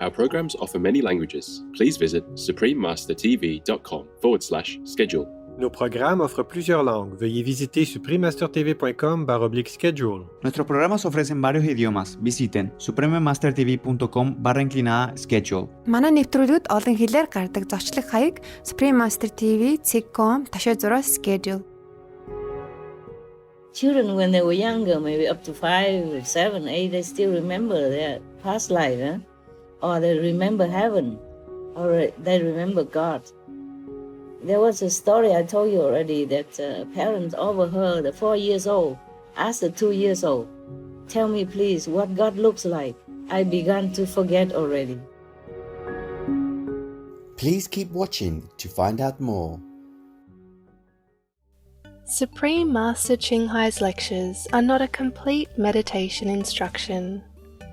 Our programs offer many languages. Please visit suprememastertv.com/schedule. Nos programas offrent plusieurs langues. Veuillez visiter suprememastertv.com/schedule. Nuestros programas ofrecen varios idiomas. Visiten suprememastertv.com/schedule. Манай нэвтрүүлгүүд олон хэлээр гардаг. Зочлог хаяг suprememastertv.com/schedule. Children, when they were younger, maybe up to 5, 7, 8, they still remember their past life, or they remember heaven, or they remember God. There was a story I told you already that parents overheard the 4 years old asked the 2 years old, "Tell me please what God looks like. I began to forget already." Please keep watching to find out more. Supreme Master Ching Hai's lectures are not a complete meditation instruction.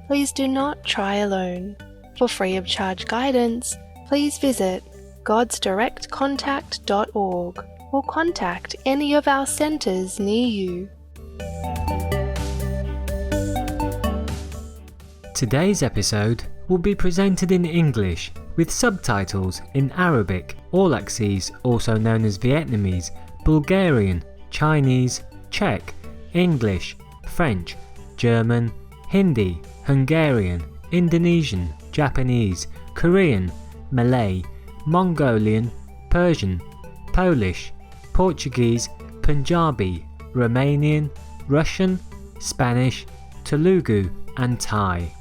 Please do not try alone. For free of charge guidance, please visit godsdirectcontact.org or contact any of our centres near you. Today's episode will be presented in English with subtitles in Arabic, Aulaxese, also known as Vietnamese, Bulgarian, Chinese, Czech, English, French, German, Hindi, Hungarian, Indonesian, Japanese, Korean, Malay, Mongolian, Persian, Polish, Portuguese, Punjabi, Romanian, Russian, Spanish, Telugu and Thai.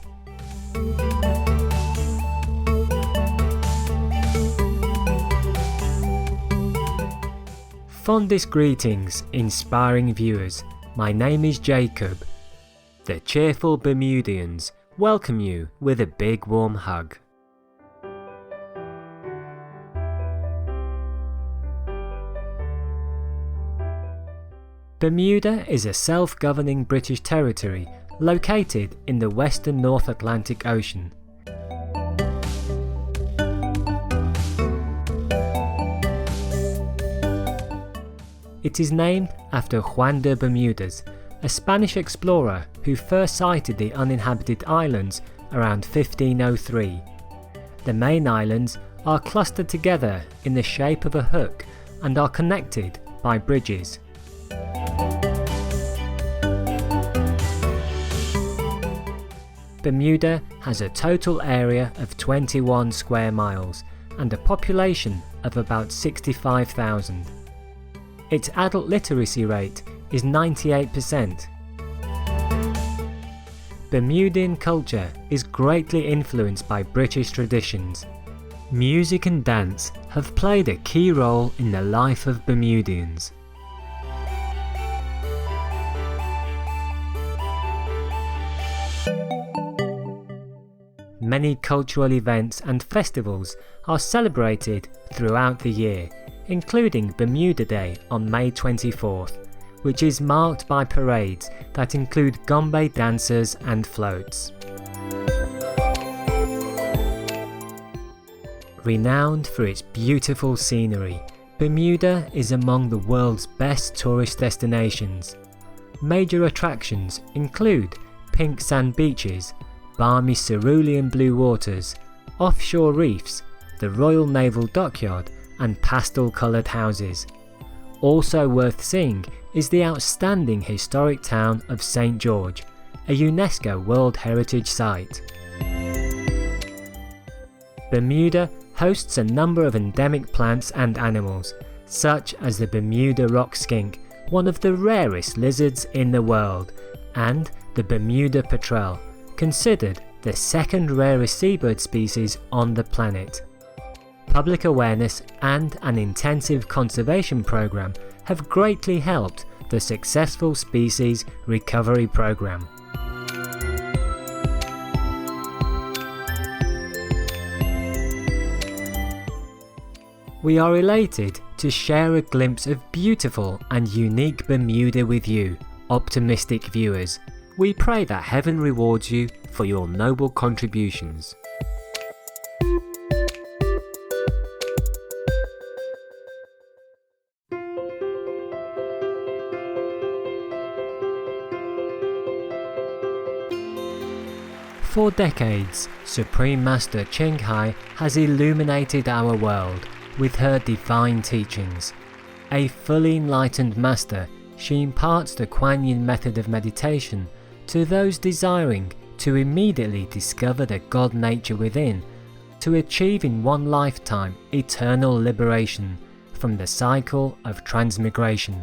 Fondest greetings, inspiring viewers. My name is Jacob. The cheerful Bermudians welcome you with a big warm hug. Bermuda is a self-governing British territory located in the western North Atlantic Ocean. It is named after Juan de Bermudez, a Spanish explorer who first sighted the uninhabited islands around 1503. The main islands are clustered together in the shape of a hook and are connected by bridges. Bermuda has a total area of 21 square miles and a population of about 65,000. Its adult literacy rate is 98%. Bermudian culture is greatly influenced by British traditions. Music and dance have played a key role in the life of Bermudians. Many cultural events and festivals are celebrated throughout the year, including Bermuda Day on May 24th, which is marked by parades that include gombe dancers and floats. Renowned for its beautiful scenery, Bermuda is among the world's best tourist destinations. Major attractions include pink sand beaches, balmy cerulean blue waters, offshore reefs, the Royal Naval Dockyard and pastel-coloured houses. Also worth seeing is the outstanding historic town of St. George, a UNESCO World Heritage Site. Bermuda hosts a number of endemic plants and animals, such as the Bermuda rock skink, one of the rarest lizards in the world, and the Bermuda petrel, considered the second rarest seabird species on the planet. Public awareness and an intensive conservation program have greatly helped the successful species recovery program. We are elated to share a glimpse of beautiful and unique Bermuda with you, optimistic viewers. We pray that heaven rewards you for your noble contributions. For decades, Supreme Master Ching Hai has illuminated our world with her divine teachings. A fully enlightened master, she imparts the Kuan Yin method of meditation to those desiring to immediately discover the God nature within, to achieve in one lifetime eternal liberation from the cycle of transmigration.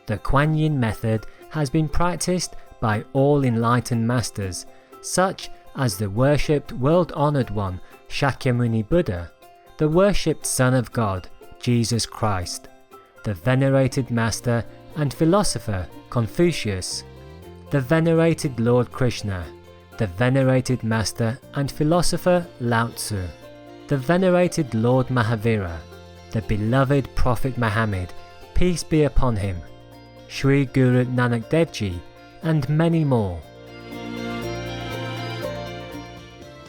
The Kuan Yin method has been practiced by all enlightened masters, such as the worshipped world-honored one Shakyamuni Buddha, the worshipped Son of God Jesus Christ, the venerated master and philosopher Confucius, the venerated Lord Krishna, the venerated master and philosopher Lao Tzu, the venerated Lord Mahavira, the beloved Prophet Muhammad, peace be upon him, Sri Guru Nanak Dev Ji, and many more.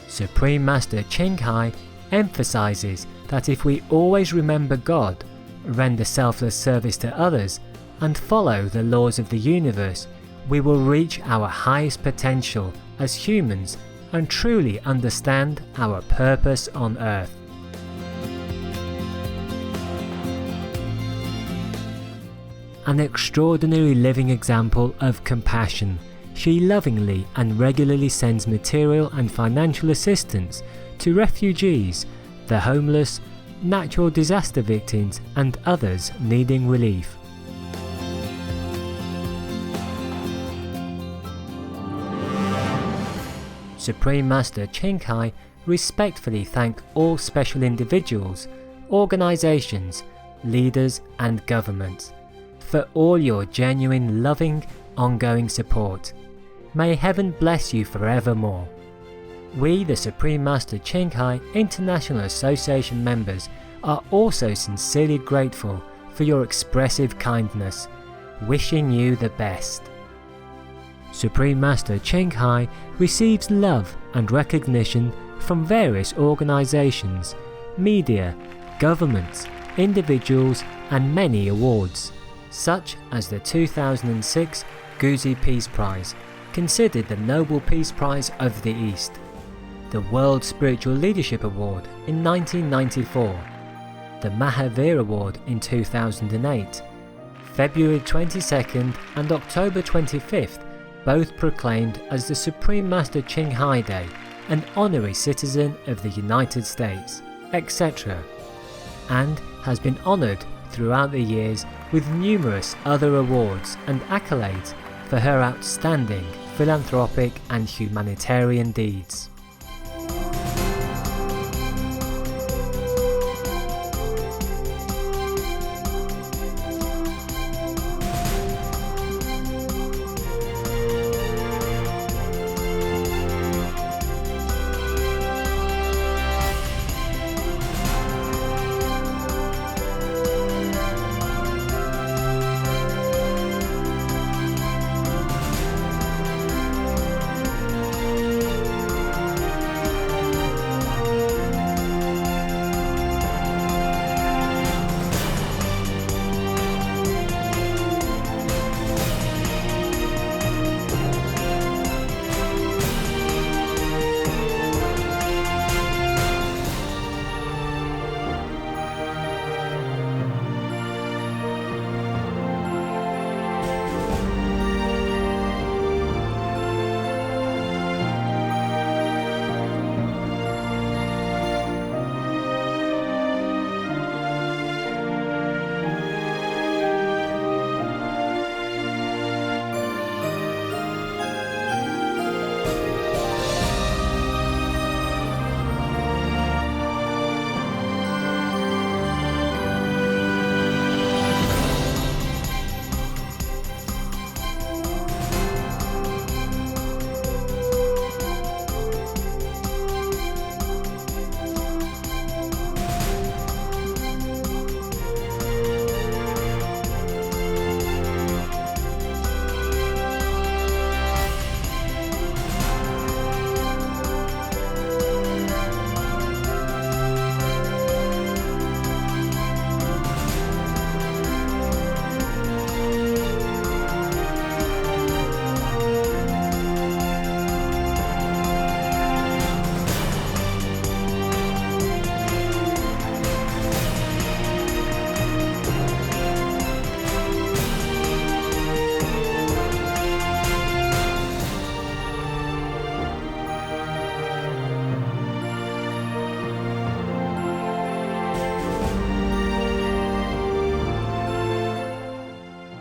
Supreme Master Ching Hai emphasizes that if we always remember God, render selfless service to others, and follow the laws of the universe, we will reach our highest potential as humans and truly understand our purpose on earth. An extraordinary living example of compassion, she lovingly and regularly sends material and financial assistance to refugees, the homeless, natural disaster victims and others needing relief. Supreme Master Ching Hai respectfully thank all special individuals, organizations, leaders and governments for all your genuine, loving, ongoing support. May heaven bless you forevermore. We, the Supreme Master Ching Hai International Association members, are also sincerely grateful for your expressive kindness, wishing you the best. Supreme Master Ching Hai receives love and recognition from various organizations, media, governments, individuals and many awards, such as the 2006 Guzi Peace Prize, considered the Nobel Peace Prize of the East, the World Spiritual Leadership Award in 1994, the Mahavir Award in 2008, February 22nd and October 25th, both proclaimed as the Supreme Master Ching Hai Day, an honorary citizen of the United States, etc., and has been honored throughout the years with numerous other awards and accolades for her outstanding philanthropic and humanitarian deeds.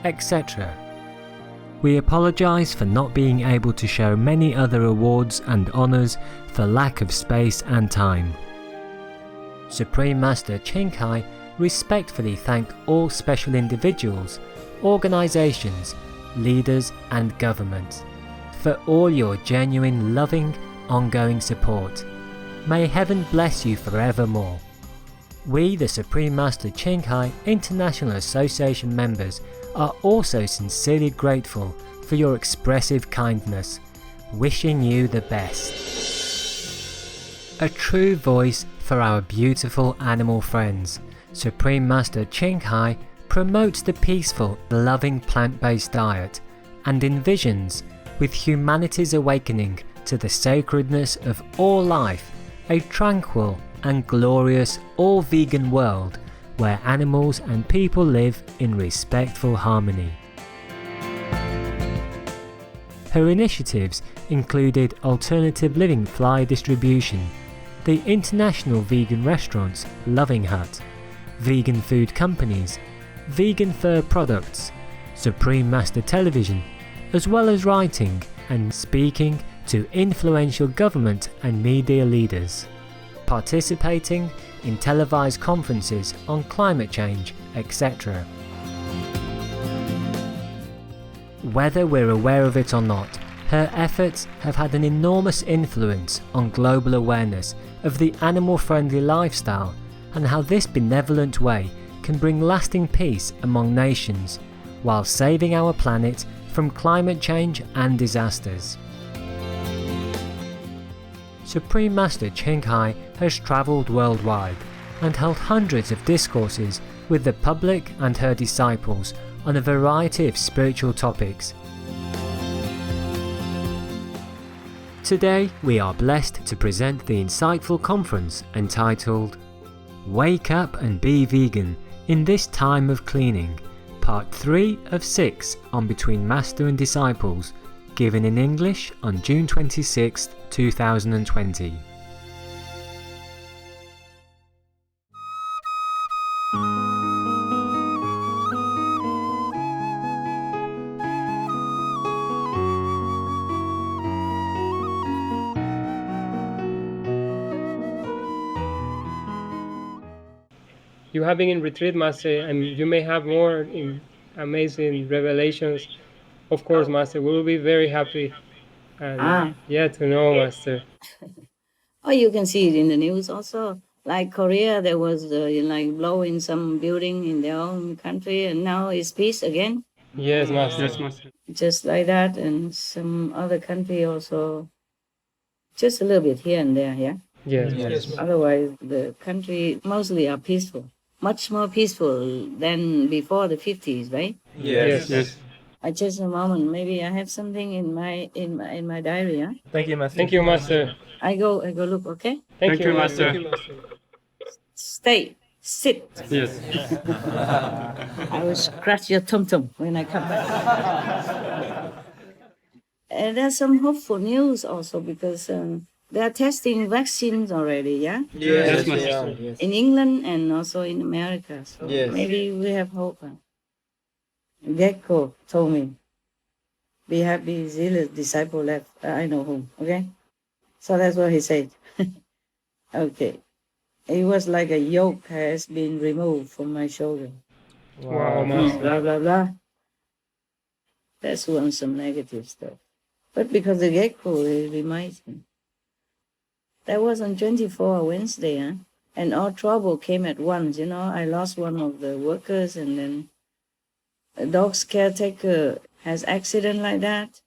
etc. We apologise for not being able to show many other awards and honours for lack of space and time. Supreme Master Ching Hai respectfully thank all special individuals, organisations, leaders and governments for all your genuine, loving, ongoing support. May heaven bless you forevermore. We, the Supreme Master Ching Hai International Association members, are also sincerely grateful for your expressive kindness, wishing you the best. A true voice for our beautiful animal friends, Supreme Master Ching Hai promotes the peaceful, loving plant-based diet and envisions, with humanity's awakening to the sacredness of all life, a tranquil and glorious all-vegan world where animals and people live in respectful harmony. Her initiatives included alternative living flyer distribution, the international vegan restaurants Loving Hut, vegan food companies, vegan fur products, Supreme Master Television, as well as writing and speaking to influential government and media leaders, participating in televised conferences on climate change, etc. Whether we're aware of it or not, her efforts have had an enormous influence on global awareness of the animal-friendly lifestyle and how this benevolent way can bring lasting peace among nations while saving our planet from climate change and disasters. Supreme Master Ching Hai has travelled worldwide and held hundreds of discourses with the public and her disciples on a variety of spiritual topics. Today we are blessed to present the insightful conference entitled Wake Up and Be Vegan in This Time of Cleaning, Part 3 of 6 on Between Master and Disciples, given in English on June 26, 2020. You have been in retreat, Master, and you may have more amazing revelations. Of course, Master, we will be very happy. And to know, Master. Oh, you can see it in the news also. Like Korea, there was like blowing some building in their own country, and now it's peace again. Yes, Master. Yes, Master. Just like that, and some other country also. Just a little bit here and there, yeah. Yes. Otherwise, the country mostly are peaceful. Much more peaceful than before the 50s, right? Yes. Just a moment. Maybe I have something in my diary, huh? Thank you, Master. Thank you, Master. I go look, okay? Thank you, Master. Stay. Sit. Yes. I will scratch your tum-tum when I come back. And there's some hopeful news also because they are testing vaccines already, yeah? Yes, Master. Yes. In England and also in America. So maybe we have hope. Gecko told me, be happy, zealous disciple left. I know whom, okay? So that's what he said. Okay. It was like a yoke has been removed from my shoulder. Wow, Master. Blah, blah, blah. That's one some negative stuff. But because the gecko, it reminds me. That was on 24 Wednesday, huh? And all trouble came at once, you know. I lost one of the workers, and then a dog's caretaker has accident like that,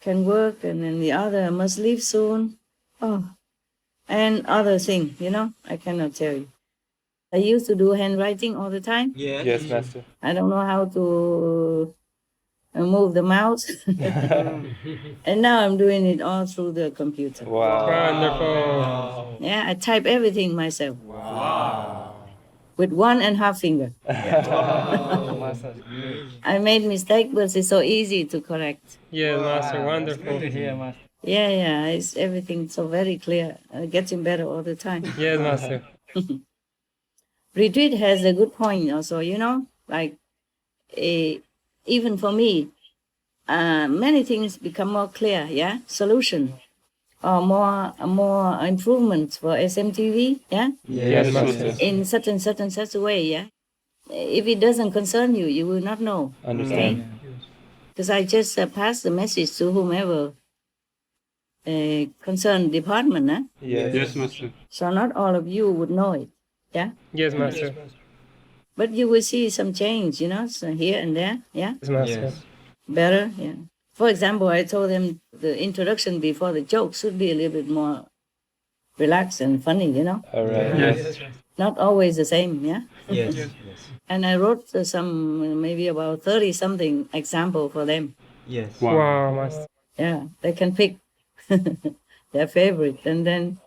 can work, and then the other must leave soon. Oh, and other thing, you know, I cannot tell you. I used to do handwriting all the time. Yes, Master. I don't know how to move the mouse. And now I'm doing it all through the computer. Wow. Wonderful. Yeah, I type everything myself. Wow. With 1.5 finger. I made mistake, but it's so easy to correct. Yes, Master. Wonderful. Good to hear, Master. Yeah, it's everything so very clear. Getting better all the time. Yes, Master. Retreat has a good point also, you know, like even for me, many things become more clear, yeah? Solution. Or more improvements for SMTV, yeah? Yes, Master. In such and such a way, yeah? If it doesn't concern you, you will not know. Understand. Because I just pass the message to whomever concerned department, huh? Yes, Master. So not all of you would know it, yeah? Yes, Master. But you will see some change, you know, so here and there, yeah? Yes, Master. Better, yeah. For example, I told them the introduction before the joke should be a little bit more relaxed and funny, you know? All right. Yes. Not always the same, yeah? Yes. And I wrote some, maybe about 30-something example for them. Yes. Wow, Master. Yeah, they can pick their favorite and then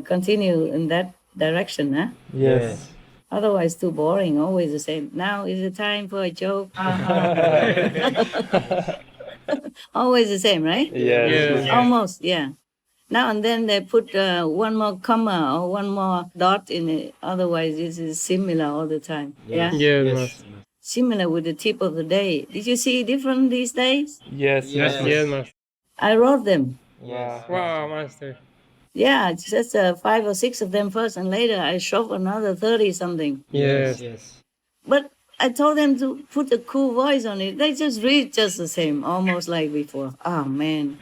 continue in that direction, huh? Yes. Otherwise, too boring, always the same. Now is the time for a joke. Always the same, right? Yes. Almost, yeah. Now and then they put one more comma or one more dot in it. Otherwise, it is similar all the time. Yeah. Yes, Master. Similar with the tip of the day. Did you see different these days? Yes. Yes, Master. I wrote them. Wow, Master. Yeah, it's just 5 or 6 of them first, and later I shove another 30-something. Yes. But I told them to put a cool voice on it. They just read just the same, almost like before. Oh, man.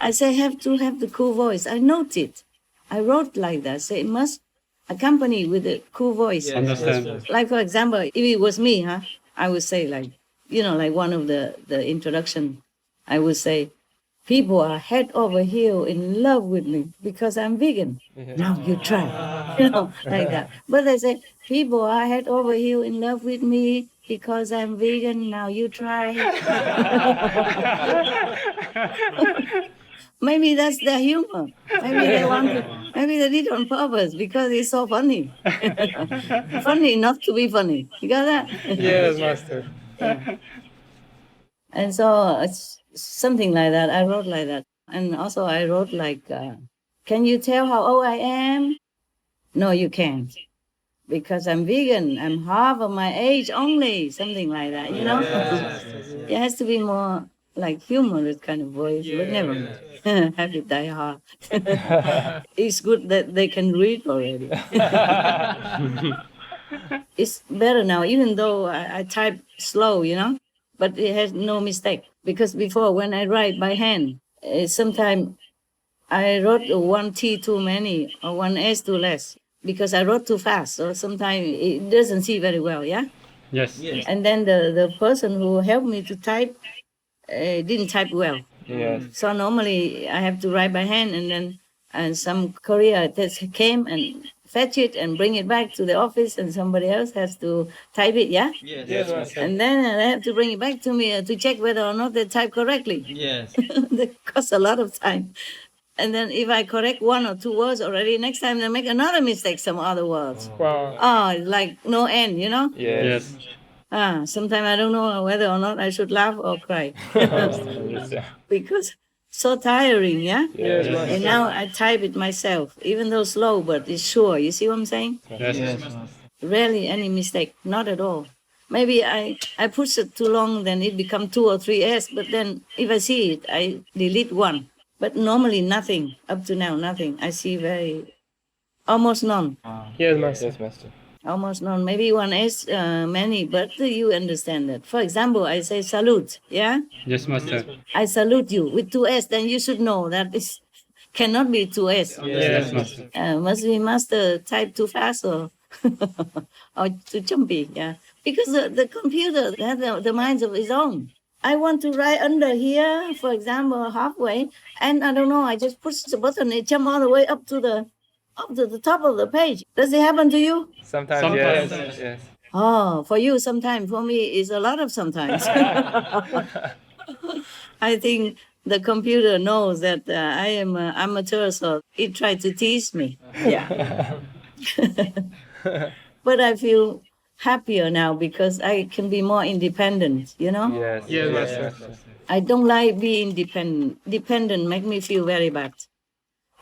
I say, have to have the cool voice. I note it. I wrote like that. Say, it must accompany with a cool voice. Understand. Like, for example, if it was me, I would say, like, you know, like one of the introduction, I would say, people are head over heel in love with me because I'm vegan. Now you try, you know, like that. But they say, people are head over heel in love with me because I'm vegan. Now you try. Maybe that's their humor. Maybe they want to, maybe they did it on purpose because it's so funny. Funny not to be funny. You got that? Yes, Master. Yeah. And so it's something like that. I wrote like that. And also I wrote like, can you tell how old I am? No, you can't. Because I'm vegan. I'm half of my age only. Something like that, you know? It has to be more like humorous kind of voice. But never mind. Have it die hard. It's good that they can read already. It's better now, even though I type slow, you know? But it has no mistake. Because before, when I write by hand, sometimes I wrote one T too many or one S too less because I wrote too fast. So sometimes it doesn't see very well, yeah? Yes. And then the person who helped me to type didn't type well. Yes. So normally I have to write by hand and some courier came and fetch it and bring it back to the office and somebody else has to type it, yeah? Yes. And then they have to bring it back to me to check whether or not they type correctly. Yes. That costs a lot of time. And then if I correct 1 or 2 words already, next time they make another mistake, some other words. Wow. Oh, it's like no end, you know? Yes. Sometimes I don't know whether or not I should laugh or cry. Because so tiring, yeah? Yes. And now I type it myself, even though slow, but it's sure. You see what I'm saying? Yes. Rarely any mistake, not at all. Maybe I push it too long, then it become 2 or 3 S, but then if I see it, I delete 1. But normally nothing, up to now, nothing. I see almost none. Yes, Master. Almost none. Maybe 1 S, many, but you understand that. For example, I say salute, yeah? Yes, Master. I salute you with 2 S, then you should know that it cannot be 2 S. Yes, Master. Must be master type too fast or too jumpy, yeah. Because the computer has the minds of its own. I want to write under here, for example, halfway, and I don't know, I just push the button, it jump all the way up to the top of the page. Does it happen to you? Sometimes. Yes. Oh, for you sometimes. For me, it's a lot of sometimes. I think the computer knows that I am an amateur, so it tried to tease me. Yeah. But I feel happier now because I can be more independent, you know? Yes, Master. I don't like being dependent. Dependent make me feel very bad.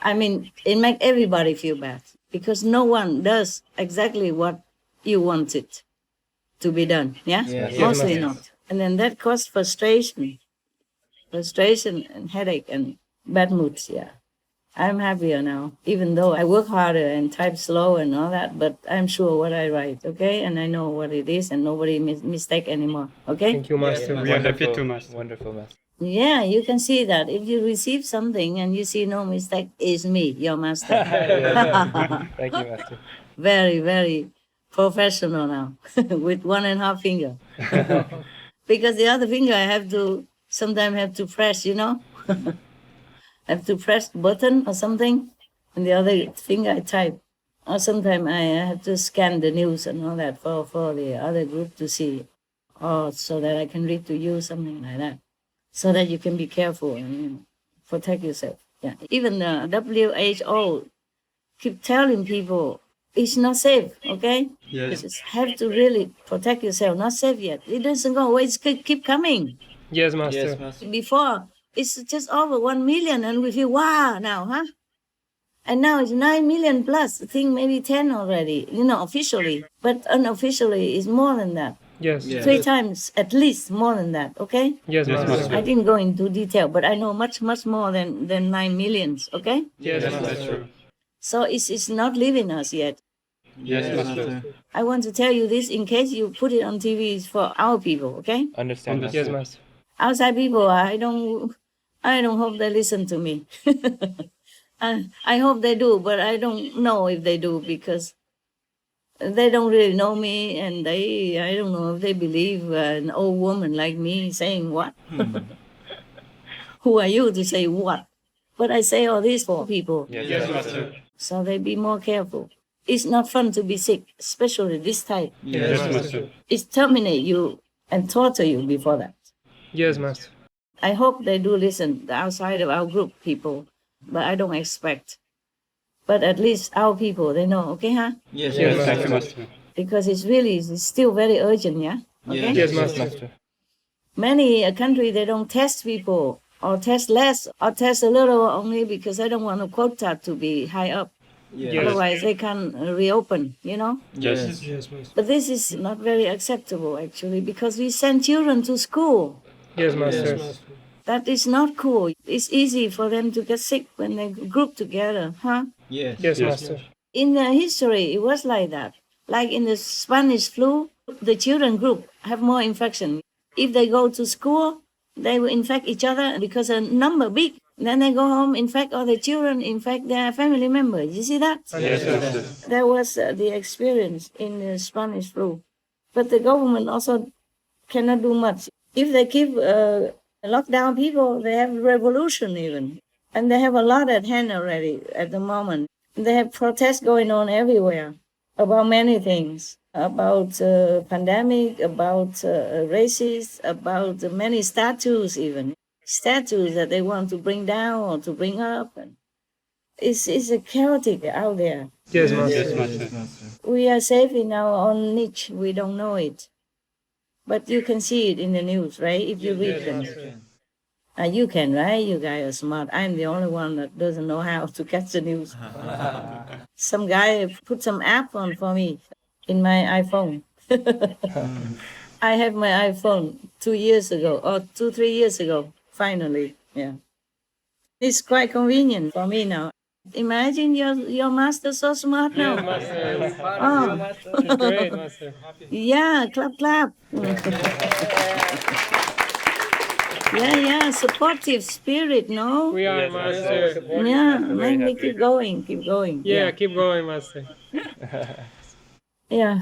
I mean, it make everybody feel bad because no one does exactly what you want it to be done, yeah? Yes. Mostly Yes, not. And then that caused frustration and headache and bad moods, yeah. I'm happier now, even though I work harder and type slow and all that, but I'm sure what I write, okay? And I know what it is, and nobody mistake anymore, okay? Thank you, Master. We are happy too, Master. Wonderful, Master. Yeah, you can see that. If you receive something and you see no mistake, it's me, your Master. Thank you, Master. Very, very professional now, with 1.5 finger. Because the other finger I sometimes have to press, you know? Have to press the button or something, and the other finger I type. Or sometimes I have to scan the news and all that for the other group to see, or so that I can read to you, something like that, so that you can be careful and protect yourself. Yeah. Even the WHO keep telling people it's not safe. Okay. Yes. You just have to really protect yourself. Not safe yet. It doesn't go away. It's keep coming. Yes, Master. Yes, Master. Before, it's just over 1 million, and we feel, wow, now, huh? And now it's 9 million plus. I think maybe 10 already, officially. But unofficially, it's more than that. Yes. 3 times, at least, more than that, okay? Yes, Master. I didn't go into detail, but I know much, much more than 9 millions, okay? Yes, Yes, Master. that's true. So it's not leaving us yet. Yes, Master. I want to tell you this in case you put it on TV, it's for our people, okay? Understand, Master. Yes, Master. Outside people, I don't hope they listen to me. I hope they do, but I don't know if they do, because they don't really know me, and I don't know if they believe an old woman like me saying what. Who are you to say what? But I say all this for people, Yes, Master. so they be more careful. It's not fun to be sick, especially this type. Yes, Master. It terminate you and torture you before that. Yes, Master. I hope they do listen, the outside of our group people, but I don't expect. But at least our people, they know, okay, huh? Yes, Yes, thank you, Master. Because it's still very urgent, yeah? Okay? Yes, Yes, Master. Master. Many countries, they don't test people, or test less, or test a little only because they don't want a quota to be high up. Yes. Otherwise, they can reopen, Yes. But this is not very acceptable, actually, because we send children to school. Yes, Master. That is not cool. It's easy for them to get sick when they group together, huh? Yes, Master. In the history, it was like that. Like in the Spanish flu, the children group have more infection. If they go to school, they will infect each other because the number big. Then they go home, infect all the children, infect their family members. You see that? Yes, Master. That was the experience in the Spanish flu. But the government also cannot do much. If they keep lockdown people, they have revolution even. And they have a lot at hand already at the moment. They have protests going on everywhere about many things. About pandemic, about racists, about many statues even. Statues that they want to bring down or to bring up. And it's a chaotic out there. Yes, Master. Yes, Master. We are safe in our own niche. We don't know it. But you can see it in the news, right? If you read them. You can, right? You guys are smart. I'm the only one that doesn't know how to catch the news. Some guy put some app on for me in my iPhone. I have my iPhone 2 years ago, or 3 years ago, finally. Yeah. It's quite convenient for me now. Imagine your master so smart now. Master. Oh. You're great, Master. Yeah, clap, clap. Yeah, supportive spirit, no? We are, Master. Yeah, let me keep going. Yeah, keep going, Master. Yeah.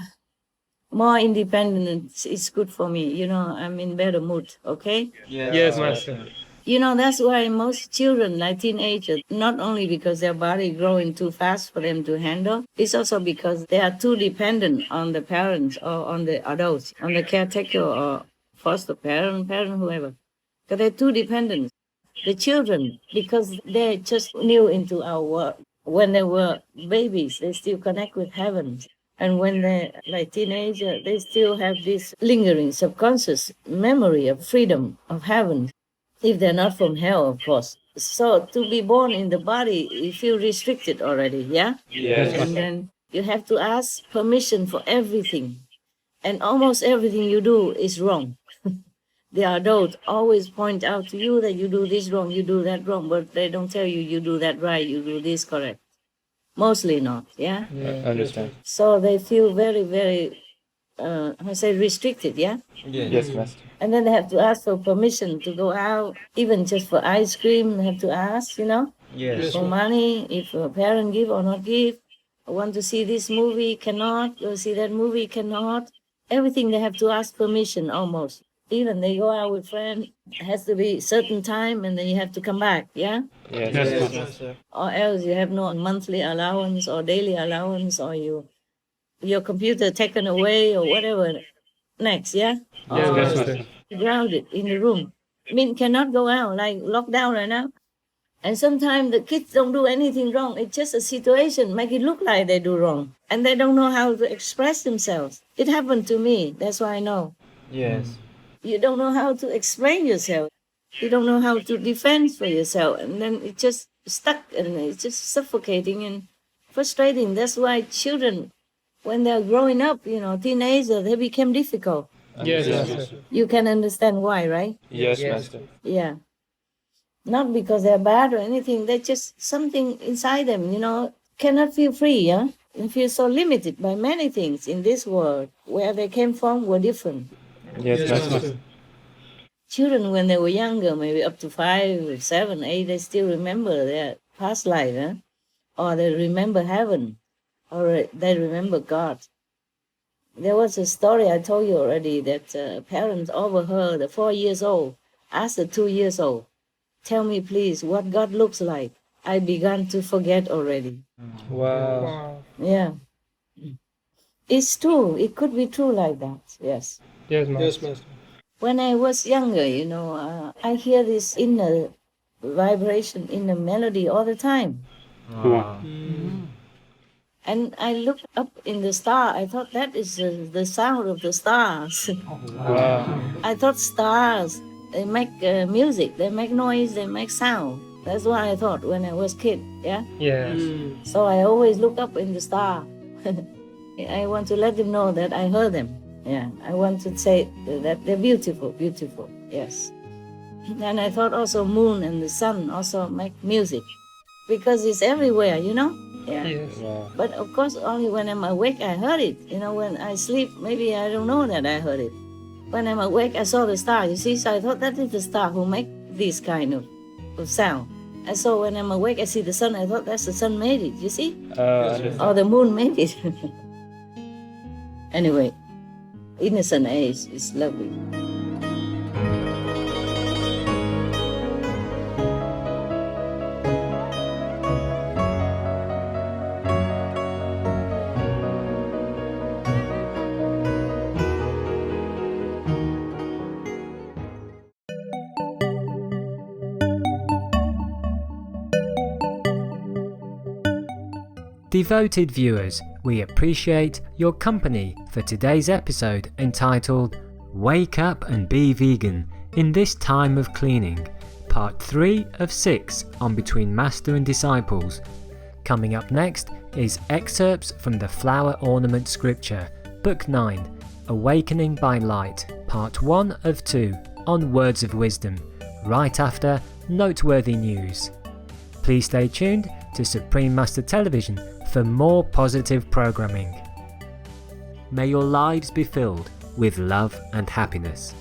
More independence is good for me. I'm in better mood, okay? Yes, Master. That's why most children, like teenagers, not only because their body growing too fast for them to handle, it's also because they are too dependent on the parents or on the adults, on the caretaker or foster parent, whoever. Because they're too dependent. The children, because they're just new into our world. When they were babies, they still connect with heaven. And when they're like teenagers, they still have this lingering subconscious memory of freedom, of heaven. If they're not from hell, of course. So to be born in the body, you feel restricted already, yeah? Yes. And then you have to ask permission for everything. And almost everything you do is wrong. the adult always point out to you that you do this wrong, you do that wrong, but they don't tell you you do that right, you do this correct. Mostly not, yeah? Understand. So they feel very, very, restricted, yeah? Yes, Master. And then they have to ask for permission to go out, even just for ice cream, they have to ask, Yes. for money, if a parent give or not give. I want to see this movie, cannot. Go see that movie, cannot. Everything they have to ask permission almost. Even they go out with friends, it has to be certain time and then you have to come back, yeah? Yes, Master. Or else you have no monthly allowance or daily allowance or your computer taken away or whatever. Next, yeah? Yes, Master. Grounded in the room. I mean, cannot go out, like locked down right now. And sometimes the kids don't do anything wrong. It's just a situation, make it look like they do wrong. And they don't know how to express themselves. It happened to me, that's why I know. Yes. You don't know how to explain yourself. You don't know how to defend for yourself. And then it's just stuck and it's just suffocating and frustrating. That's why children, when they're growing up, teenagers, they become difficult. Yes, Master. You can understand why, right? Yes, Yes. Master. Yeah. Not because they're bad or anything. They're just something inside them, cannot feel free, yeah? They feel so limited by many things in this world. Where they came from were different. Yes, Master. Children, when they were younger, maybe up to 5, 7, 8, they still remember their past life, huh? Or they remember heaven, or they remember God. There was a story I told you already that parents overheard a 4 years old asked a 2 years old, "Tell me please what God looks like. I began to forget already." Wow. Yeah. It's true. It could be true like that. Yes. Yes, Master. When I was younger, I hear this inner vibration, inner melody all the time. Wow. And I looked up in the star. I thought that is the sound of the stars. Wow. I thought stars, they make music, they make noise, they make sound. That's what I thought when I was kid, yeah? Yes. So I always look up in the star. I want to let them know that I heard them. Yeah, I want to say that they're beautiful, beautiful, yes. And I thought also moon and the sun also make music. Because it's everywhere, Yeah. Yes. Wow. But of course, only when I'm awake, I heard it. When I sleep, maybe I don't know that I heard it. When I'm awake, I saw the star, you see? So I thought that is the star who make this kind of sound. And so when I'm awake, I see the sun, I thought that's the sun made it, you see? Or the moon made it. Anyway, innocent age is lovely. Devoted viewers, we appreciate your company for today's episode entitled Wake Up and Be Vegan in This Time of Cleaning, Part 3 of 6 on Between Master and Disciples. Coming up next is excerpts from the Flower Ornament Scripture, Book 9, Awakening by Light, Part 1 of 2 on Words of Wisdom, right after Noteworthy News. Please stay tuned to Supreme Master Television for more positive programming. May your lives be filled with love and happiness.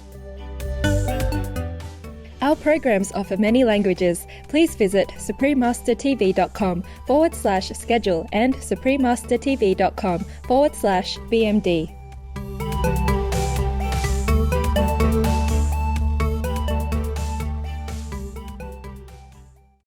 Our programs offer many languages. Please visit suprememastertv.com/schedule and suprememastertv.com/BMD.